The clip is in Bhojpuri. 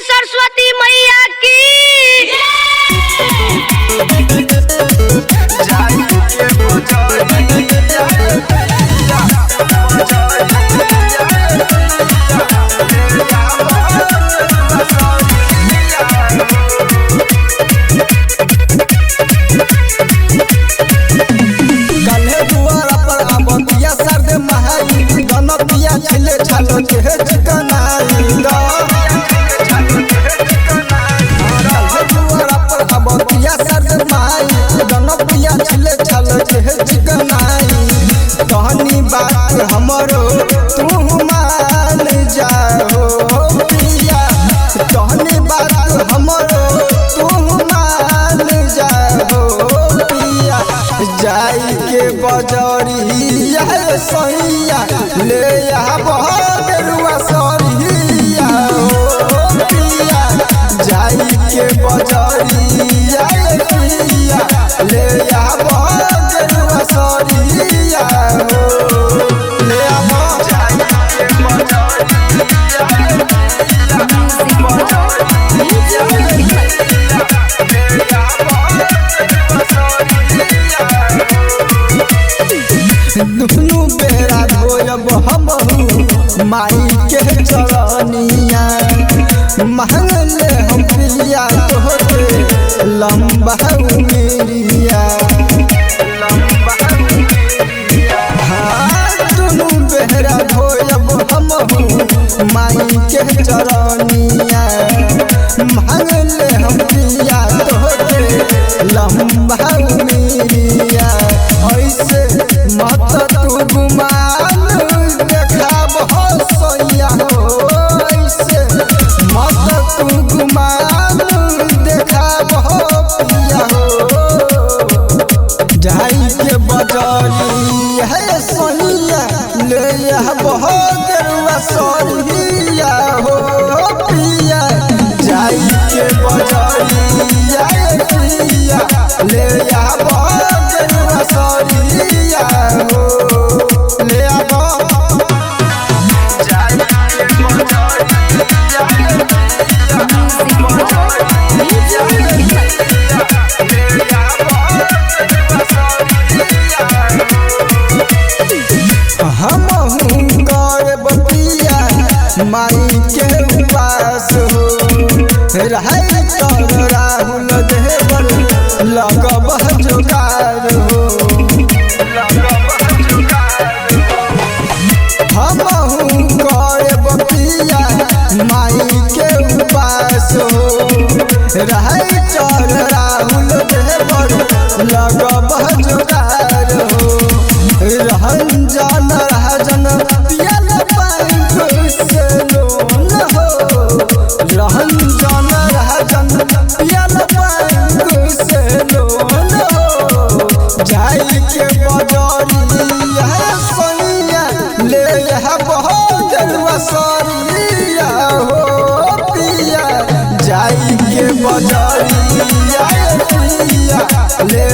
सरस्वती मैया की बात हमरो तू मान जाओ पिया कहनी बात हमरो तू मान जाओ पिया जाई के बजरिया सैया ले बहरुआ सरिया पिया जाई के बजरिया पिया ले बहरुआ सरिया दुनू बेरा धोयब हमहू माई के चरनिया महंगले हम पिया तोहरे लंबा उमिरिया दुनू बेरा धोयब हमहू माई के चरनिया महंगले हम पिया तोहरे लंबा उमिरिया ऐसे मत तू गुमान देखाब हो सैया हो ऐसे मत तू गुमान देखाब हो पिया हो जाई के बजरी है सैया ले हो गेरुआ सरिया हो पिया जाई के बजरी पिया ले गेरुआ सरिया माई के उपास हो रहे तर राहुल देवर लगब जुगार हो हमहू करब पिया माई के उपास हो रहे तर राहुल देवर लगब जुगार हो रहन राजन पिया से लोन हो रहन राजन पिया से लोन हो जाई के बजरिया सैया ले बहरुआ सरिया हो पिया जाई के बजरिया पिया ले